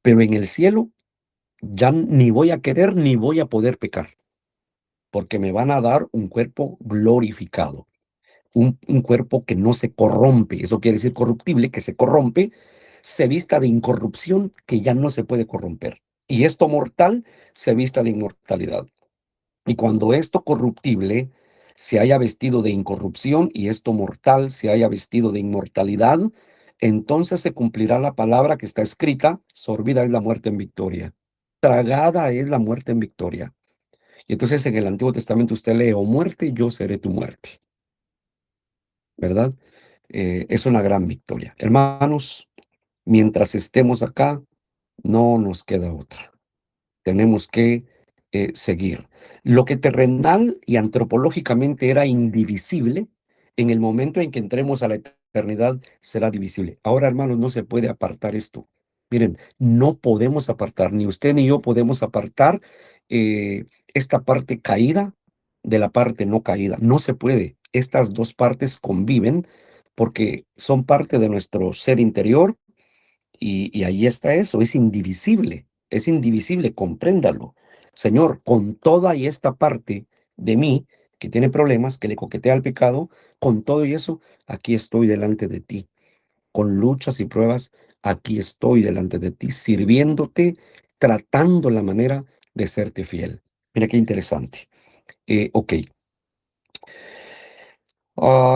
pero en el cielo ya ni voy a querer ni voy a poder pecar, porque me van a dar un cuerpo glorificado, un cuerpo que no se corrompe. Eso quiere decir corruptible, que se corrompe, se vista de incorrupción, que ya no se puede corromper. Y esto mortal se vista de inmortalidad. Y cuando esto corruptible se haya vestido de incorrupción y esto mortal se haya vestido de inmortalidad, entonces se cumplirá la palabra que está escrita: sorbida es la muerte en victoria, tragada es la muerte en victoria. Y entonces en el Antiguo Testamento usted lee: o muerte, yo seré tu muerte, ¿verdad? Es una gran victoria. Hermanos, mientras estemos acá, no nos queda otra. Tenemos que seguir. Lo que terrenal y antropológicamente era indivisible, en el momento en que entremos a la eternidad será divisible. Ahora, hermanos, no se puede apartar esto. Miren, no podemos apartar, ni usted ni yo podemos apartar esta parte caída de la parte no caída. No se puede. Estas dos partes conviven porque son parte de nuestro ser interior y ahí está eso, es indivisible, compréndalo. Señor, con toda y esta parte de mí que tiene problemas, que le coquetea al pecado, con todo y eso, aquí estoy delante de ti. Con luchas y pruebas, aquí estoy delante de ti, sirviéndote, tratando la manera de serte fiel. Mira qué interesante. Ok.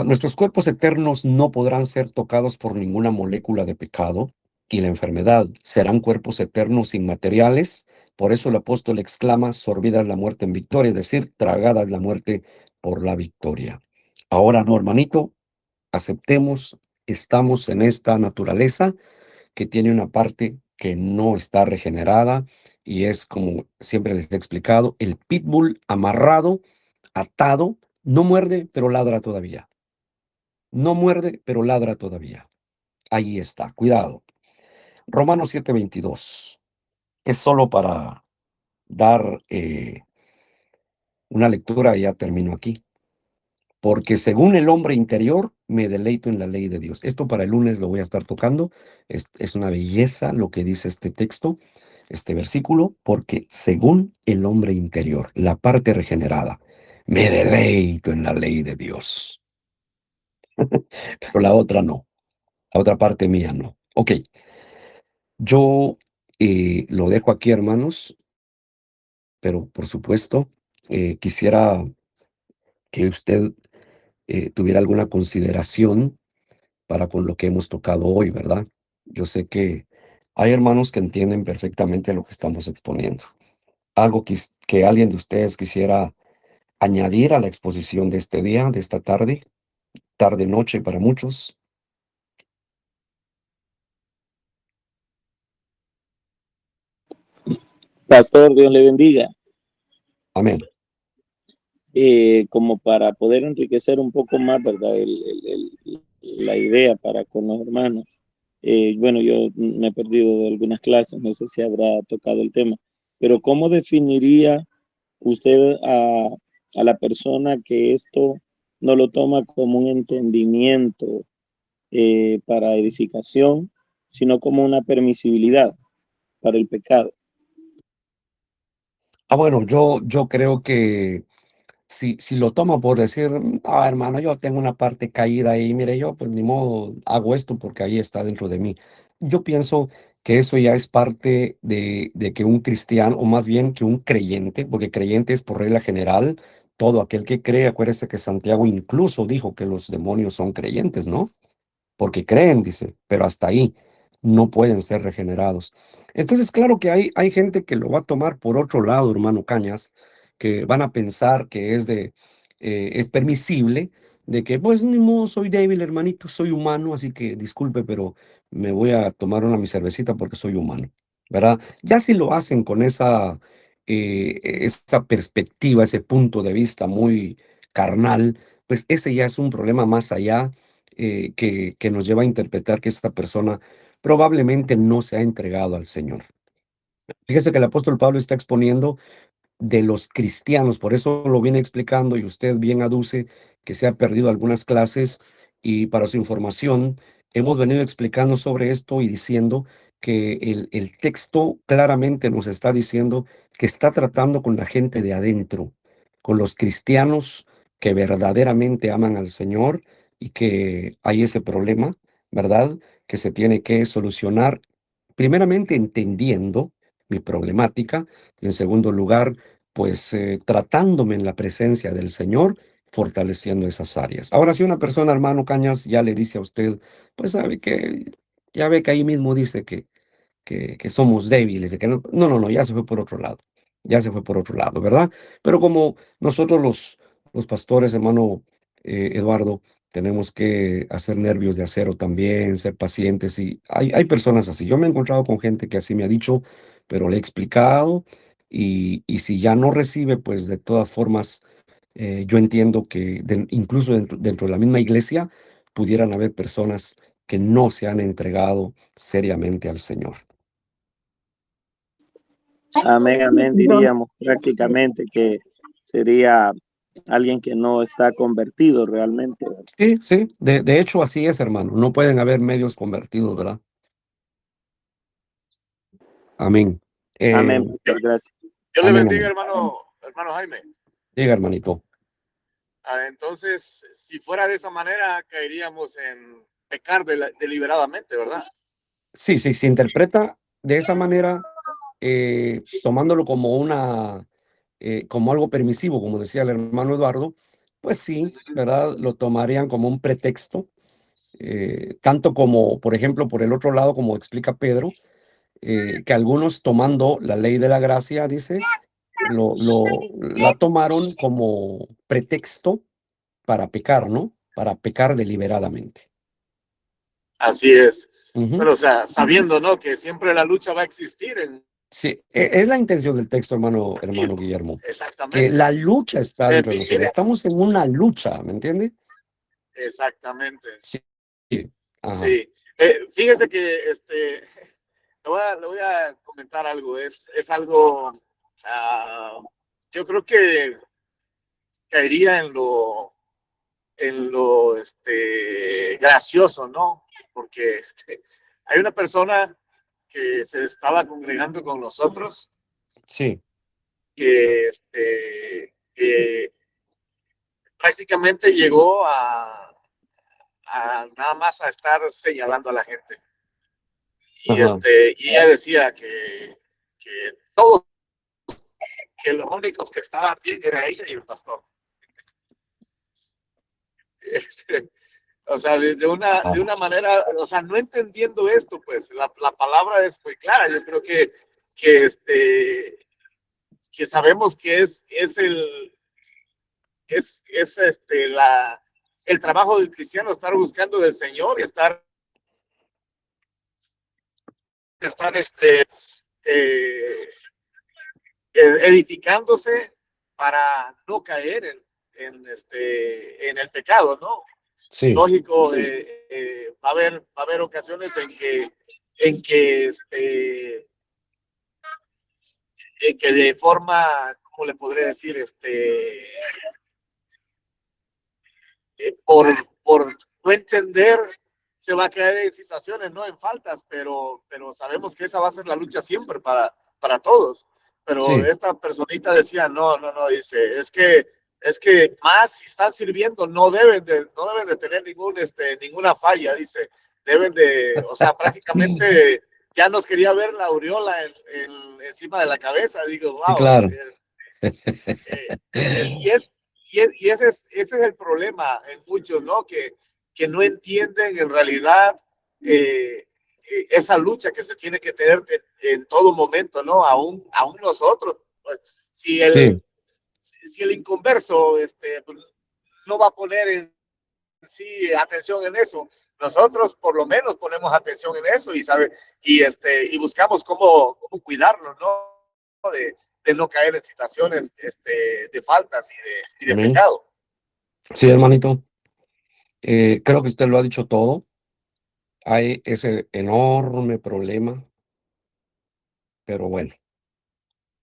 Nuestros cuerpos eternos no podrán ser tocados por ninguna molécula de pecado y la enfermedad. Serán cuerpos eternos inmateriales. Por eso el apóstol exclama: sorbida es la muerte en victoria, es decir, tragada es la muerte por la victoria. Ahora no, hermanito, aceptemos, estamos en esta naturaleza que tiene una parte que no está regenerada y es, como siempre les he explicado, el pitbull amarrado, atado, no muerde, pero ladra todavía. No muerde, pero ladra todavía. Ahí está, cuidado. Romanos 7:22. Es solo para dar una lectura y ya termino aquí. Porque según el hombre interior, me deleito en la ley de Dios. Esto para el lunes lo voy a estar tocando. Es una belleza lo que dice este texto, este versículo, porque según el hombre interior, la parte regenerada, me deleito en la ley de Dios. Pero la otra no. La otra parte mía no. Ok. Yo lo dejo aquí, hermanos, pero por supuesto, quisiera que usted tuviera alguna consideración para con lo que hemos tocado hoy, ¿verdad? Yo sé que hay hermanos que entienden perfectamente lo que estamos exponiendo. Algo que alguien de ustedes quisiera añadir a la exposición de este día, de esta tarde, tarde-noche para muchos. Pastor, Dios le bendiga. Amén. Como para poder enriquecer un poco más, ¿verdad? La idea para con los hermanos. Bueno, yo me he perdido de algunas clases, no sé si habrá tocado el tema, pero ¿cómo definiría usted a la persona que esto no lo toma como un entendimiento para edificación, sino como una permisibilidad para el pecado? Bueno, yo creo que si lo toma por decir: hermano, yo tengo una parte caída ahí, mire, yo pues ni modo hago esto porque ahí está dentro de mí. Yo pienso que eso ya es parte de que un cristiano, o más bien que un creyente, porque creyente es por regla general, todo aquel que cree. Acuérdese que Santiago incluso dijo que los demonios son creyentes, ¿no? Porque creen, dice, pero hasta ahí. no pueden ser regenerados. Entonces, claro que hay gente que lo va a tomar por otro lado, hermano Cañas, que van a pensar que es permisible, de que, pues, ni modo, soy débil, hermanito, soy humano, así que disculpe, pero me voy a tomar mi cervecita porque soy humano, ¿verdad? Ya si lo hacen con esa perspectiva, ese punto de vista muy carnal, pues ese ya es un problema más allá, que nos lleva a interpretar que esta persona probablemente no se ha entregado al Señor. Fíjese que el apóstol Pablo está exponiendo de los cristianos, por eso lo viene explicando y usted bien aduce que se ha perdido algunas clases, y para su información hemos venido explicando sobre esto y diciendo que el texto claramente nos está diciendo que está tratando con la gente de adentro, con los cristianos que verdaderamente aman al Señor, y que hay ese problema, ¿verdad? Que se tiene que solucionar primeramente entendiendo mi problemática, y en segundo lugar, pues tratándome en la presencia del Señor, fortaleciendo esas áreas. Ahora, si una persona, hermano Cañas, ya le dice a usted, pues sabe que, ya ve que ahí mismo dice que somos débiles, de que no, ya se fue por otro lado, ya se fue por otro lado, ¿verdad? Pero como nosotros los pastores, hermano Eduardo, tenemos que hacer nervios de acero también, ser pacientes, y hay personas así. Yo me he encontrado con gente que así me ha dicho, pero le he explicado, y si ya no recibe, pues de todas formas, yo entiendo que incluso dentro de la misma iglesia pudieran haber personas que no se han entregado seriamente al Señor. Amén, amén, diríamos prácticamente que sería alguien que no está convertido realmente. Sí, sí, de hecho así es, hermano. No pueden haber medios convertidos, ¿verdad? Amén. Amén, muchas gracias. Dios le Amén, bendiga, amén. hermano Jaime. Diga, hermanito. Entonces, si fuera de esa manera, caeríamos en pecar deliberadamente, ¿verdad? Sí, sí, se interpreta de esa manera, tomándolo como como algo permisivo, como decía el hermano Eduardo, pues sí, ¿verdad? Lo tomarían como un pretexto, tanto como, por ejemplo, por el otro lado, como explica Pedro, que algunos tomando la ley de la gracia, dice, la tomaron como pretexto para pecar, ¿no? Para pecar deliberadamente. Así es. Ujú. Pero, o sea, sabiendo, ¿no? Que siempre la lucha va a existir en Sí, es la intención del texto, hermano Guillermo, que exactamente. la lucha está dentro de nosotros. Mire, Estamos en una lucha, ¿me entiende? exactamente. Sí. Sí. Ajá. Sí. Fíjese que le voy a comentar algo. Es algo, yo creo que caería en lo gracioso, ¿no? Porque hay una persona que se estaba congregando con nosotros Sí. que prácticamente llegó a nada más a estar señalando a la gente. Y, Ajá. y ella decía que todos, que los únicos que estaban bien era ella y el pastor. O sea, de una manera, o sea, no entendiendo esto, pues la palabra es muy clara. Yo creo que sabemos que es el trabajo del cristiano, estar buscando del Señor y estar eh, edificándose para no caer en el pecado, ¿no? Sí. Lógico, va a haber ocasiones en que de forma, ¿cómo le podré decir? Por no entender, se va a caer en situaciones, no en faltas, pero sabemos que esa va a ser la lucha siempre para todos. Pero Sí. esta personita decía, no, dice, es que más si están sirviendo, no deben de tener ninguna falla, dice, o sea, prácticamente ya nos quería ver la aureola encima de la cabeza, digo, Sí, wow. claro. Y ese es el problema en muchos, ¿no? Que no entienden en realidad esa lucha que se tiene que tener en todo momento, ¿no? Aún nosotros, pues, si Sí, el inconverso pues, no va a poner en sí atención en eso, nosotros por lo menos ponemos atención en eso y buscamos cómo cuidarlo, ¿no? De no caer en situaciones de faltas y de amén. pecado. Sí, hermanito. Creo que usted lo ha dicho todo. Hay ese enorme problema, pero bueno,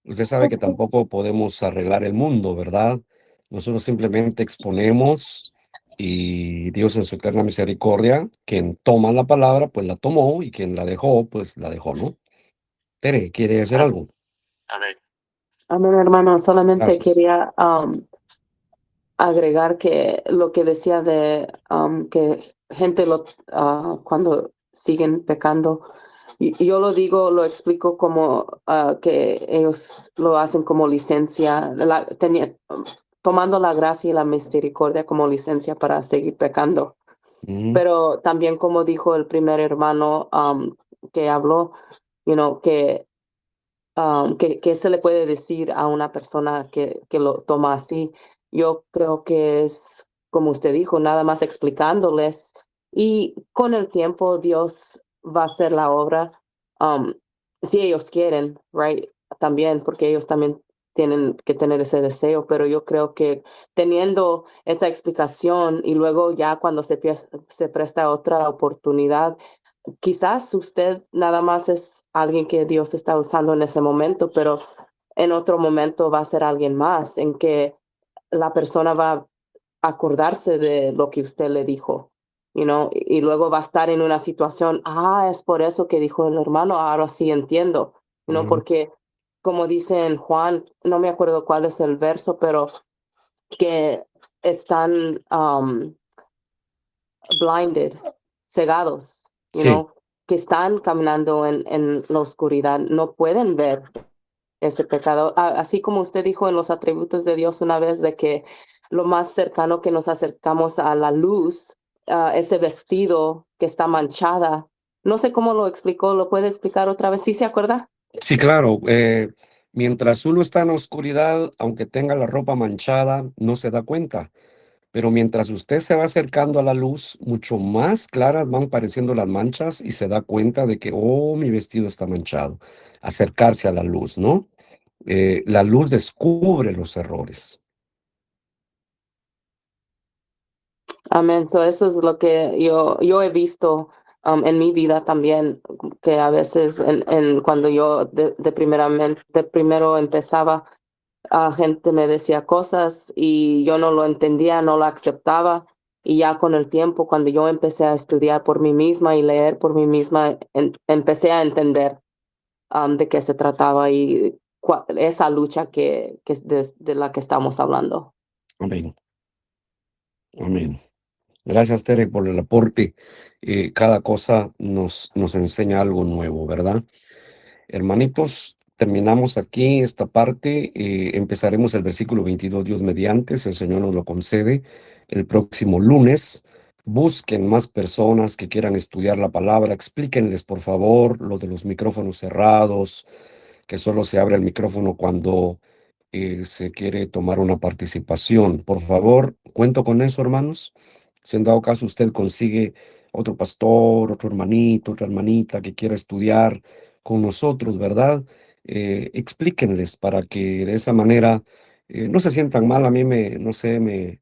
usted sabe que tampoco podemos arreglar el mundo, ¿verdad? Nosotros simplemente exponemos y Dios en su eterna misericordia, quien toma la palabra, pues la tomó y quien la dejó, pues la dejó, ¿no? Tere, ¿quiere decir algo? Amén. Amén, hermano. Solamente Gracias. quería agregar que lo que decía de que gente cuando siguen pecando, y yo lo digo, lo explico como que ellos lo hacen como licencia, tomando la gracia y la misericordia como licencia para seguir pecando. Ujú, Pero también como dijo el primer hermano que habló, que ¿qué se le puede decir a una persona que lo toma así? Yo creo que es, como usted dijo, nada más explicándoles y con el tiempo Dios va a hacer la obra, um, si ellos quieren, right? También, porque ellos también tienen que tener ese deseo, pero yo creo que teniendo esa explicación y luego ya cuando se presta otra oportunidad, quizás usted nada más es alguien que Dios está usando en ese momento, pero en otro momento va a ser alguien más, en que la persona va a acordarse de lo que usted le dijo, y luego va a estar en una situación, es por eso que dijo el hermano, ahora sí entiendo, ujú. porque como dice en Juan, no me acuerdo cuál es el verso, pero que están blinded, cegados, Sí, que están caminando en la oscuridad, no pueden ver ese pecado. Así como usted dijo en los atributos de Dios una vez, de que lo más cercano que nos acercamos a la luz, ese vestido que está manchada. No sé cómo lo explicó, ¿lo puede explicar otra vez? ¿Sí se acuerda? sí, claro. Mientras uno está en la oscuridad, aunque tenga la ropa manchada, no se da cuenta. Pero mientras usted se va acercando a la luz, mucho más claras van pareciendo las manchas y se da cuenta de que, oh, mi vestido está manchado. Acercarse a la luz, ¿no? La luz descubre los errores. Amén. Eso es lo que yo he visto en mi vida también, que a veces cuando yo de primero empezaba, gente me decía cosas y yo no lo entendía, no lo aceptaba. Y ya con el tiempo, cuando yo empecé a estudiar por mí misma y leer por mí misma, empecé a entender de qué se trataba y esa lucha que de la que estamos hablando. Amén. Amén. Gracias, Tere, por el aporte. Cada cosa nos enseña algo nuevo, ¿verdad? Hermanitos, terminamos aquí esta parte. Empezaremos el versículo 22, Dios mediante, si el Señor nos lo concede, el próximo lunes. Busquen más personas que quieran estudiar la palabra. Explíquenles, por favor, lo de los micrófonos cerrados, que solo se abre el micrófono cuando se quiere tomar una participación. Por favor, cuento con eso, hermanos. Si en dado caso usted consigue otro pastor, otro hermanito, otra hermanita que quiera estudiar con nosotros, ¿verdad? Explíquenles para que de esa manera no se sientan mal. A mí no sé, me,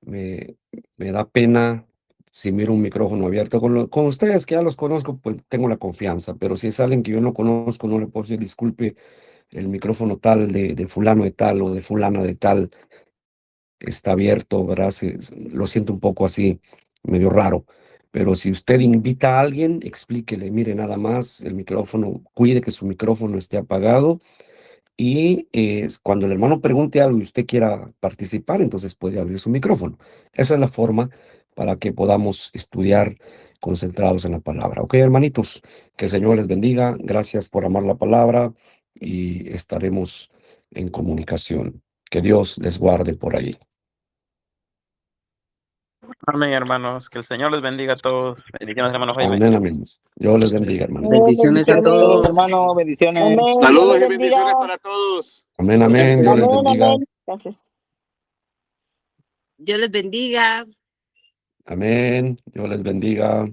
me da pena si miro un micrófono abierto. Con ustedes que ya los conozco, pues tengo la confianza, pero si es alguien que yo no conozco, no le puedo decir disculpe, el micrófono tal de fulano de tal o de fulana de tal está abierto, ¿verdad? Lo siento un poco así, medio raro. Pero si usted invita a alguien, explíquele, mire nada más el micrófono, cuide que su micrófono esté apagado y cuando el hermano pregunte algo y usted quiera participar, entonces puede abrir su micrófono. Esa es la forma para que podamos estudiar concentrados en la palabra. Ok, hermanitos, que el Señor les bendiga. Gracias por amar la palabra y estaremos en comunicación. Que Dios les guarde por ahí. Amén, hermanos. Que el Señor les bendiga a todos. Bendiciones, hermano Jaime. Amén, amén. Dios les bendiga, hermano. Bendiciones a todos. hermano, bendiciones. Amén. Dios Saludos les y bendiciones bendiga. para todos. Amén, amén. Dios les Amén, bendiga. amén. Gracias. Dios les bendiga. Amén. Dios les bendiga.